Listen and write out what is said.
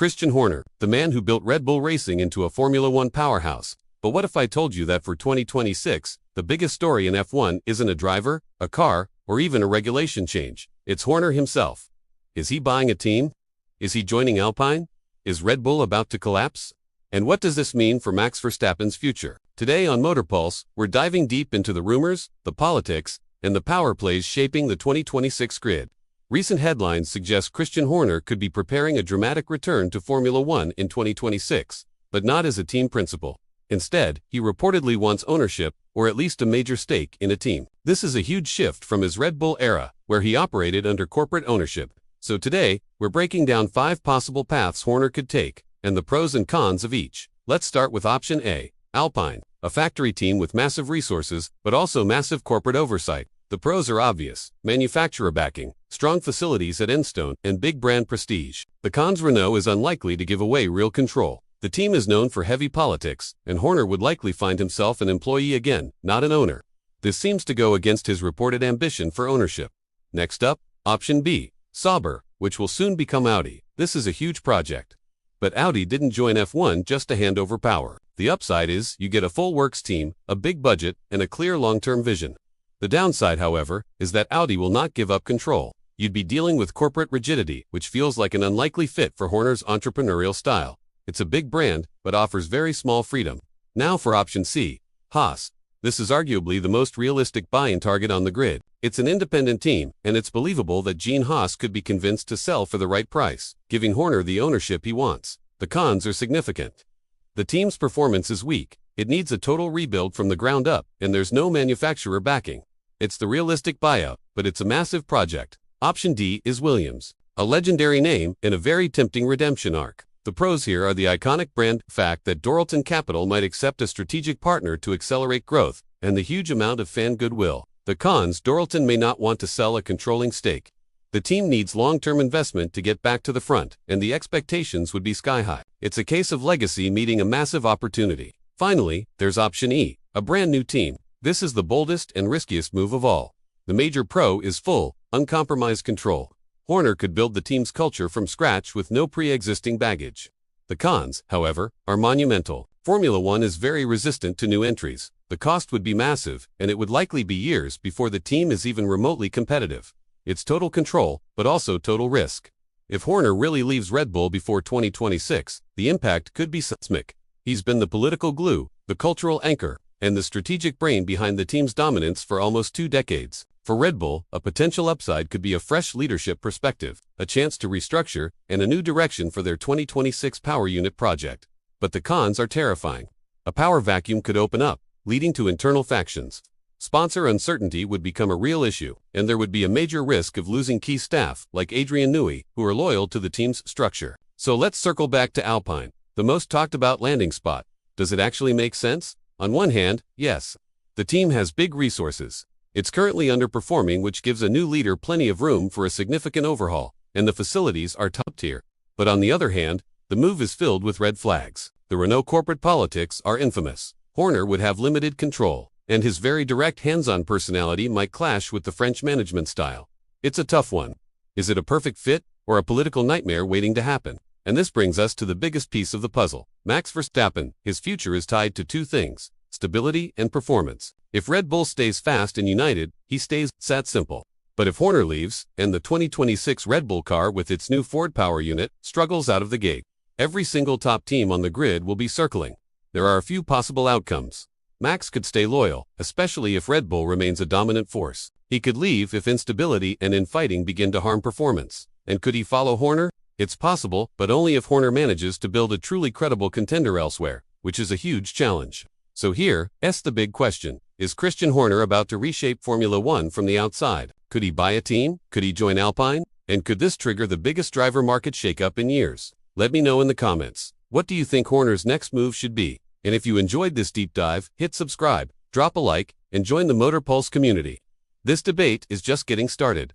Christian Horner, the man who built Red Bull Racing into a Formula One powerhouse. But what if I told you that for 2026, the biggest story in F1 isn't a driver, a car, or even a regulation change? It's Horner himself. Is he buying a team? Is he joining Alpine? Is Red Bull about to collapse? And what does this mean for Max Verstappen's future? Today on Motor Pulse, we're diving deep into the rumors, the politics, and the power plays shaping the 2026 grid. Recent headlines suggest Christian Horner could be preparing a dramatic return to Formula One in 2026, but not as a team principal. Instead, he reportedly wants ownership, or at least a major stake, in a team. This is a huge shift from his Red Bull era, where he operated under corporate ownership. So today, we're breaking down 5 possible paths Horner could take, and the pros and cons of each. Let's start with option A, Alpine, a factory team with massive resources, but also massive corporate oversight. The pros are obvious: manufacturer backing, strong facilities at Enstone, and big brand prestige. The cons: Renault is unlikely to give away real control. The team is known for heavy politics, and Horner would likely find himself an employee again, not an owner. This seems to go against his reported ambition for ownership. Next up, option B, Sauber, which will soon become Audi. This is a huge project. But Audi didn't join F1 just to hand over power. The upside is you get a full works team, a big budget, and a clear long-term vision. The downside, however, is that Audi will not give up control. You'd be dealing with corporate rigidity, which feels like an unlikely fit for Horner's entrepreneurial style. It's a big brand, but offers very small freedom. Now for option C, Haas. This is arguably the most realistic buy-in target on the grid. It's an independent team, and it's believable that Gene Haas could be convinced to sell for the right price, giving Horner the ownership he wants. The cons are significant. The team's performance is weak. It needs a total rebuild from the ground up, and there's no manufacturer backing. It's the realistic buyout, but it's a massive project. Option D is Williams, a legendary name and a very tempting redemption arc. The pros here are the iconic brand, fact that Dorilton Capital might accept a strategic partner to accelerate growth, and the huge amount of fan goodwill. The cons: Dorilton may not want to sell a controlling stake. The team needs long-term investment to get back to the front, and the expectations would be sky-high. It's a case of legacy meeting a massive opportunity. Finally, there's option E, a brand new team. This is the boldest and riskiest move of all. The major pro is full, uncompromised control. Horner could build the team's culture from scratch with no pre-existing baggage. The cons, however, are monumental. Formula One is very resistant to new entries. The cost would be massive, and it would likely be years before the team is even remotely competitive. It's total control, but also total risk. If Horner really leaves Red Bull before 2026, the impact could be seismic. He's been the political glue, the cultural anchor, and the strategic brain behind the team's dominance for almost 2 decades. For Red Bull, a potential upside could be a fresh leadership perspective, a chance to restructure, and a new direction for their 2026 power unit project. But the cons are terrifying. A power vacuum could open up, leading to internal factions. Sponsor uncertainty would become a real issue, and there would be a major risk of losing key staff like Adrian Newey, who are loyal to the team's structure. So let's circle back to Alpine, the most talked about landing spot. Does it actually make sense? On one hand, yes. The team has big resources. It's currently underperforming, which gives a new leader plenty of room for a significant overhaul, and the facilities are top tier. But on the other hand, the move is filled with red flags. The Renault corporate politics are infamous. Horner would have limited control, and his very direct hands-on personality might clash with the French management style. It's a tough one. Is it a perfect fit, or a political nightmare waiting to happen? And this brings us to the biggest piece of the puzzle. Max Verstappen. His future is tied to 2 things: stability and performance. If Red Bull stays fast and united, he stays. It's that simple. But if Horner leaves, and the 2026 Red Bull car with its new Ford power unit struggles out of the gate, every single top team on the grid will be circling. There are a few possible outcomes. Max could stay loyal, especially if Red Bull remains a dominant force. He could leave if instability and infighting begin to harm performance. And could he follow Horner? It's possible, but only if Horner manages to build a truly credible contender elsewhere, which is a huge challenge. So here's the big question. Is Christian Horner about to reshape Formula One from the outside? Could he buy a team? Could he join Alpine? And could this trigger the biggest driver market shakeup in years? Let me know in the comments. What do you think Horner's next move should be? And if you enjoyed this deep dive, hit subscribe, drop a like, and join the Motor Pulse community. This debate is just getting started.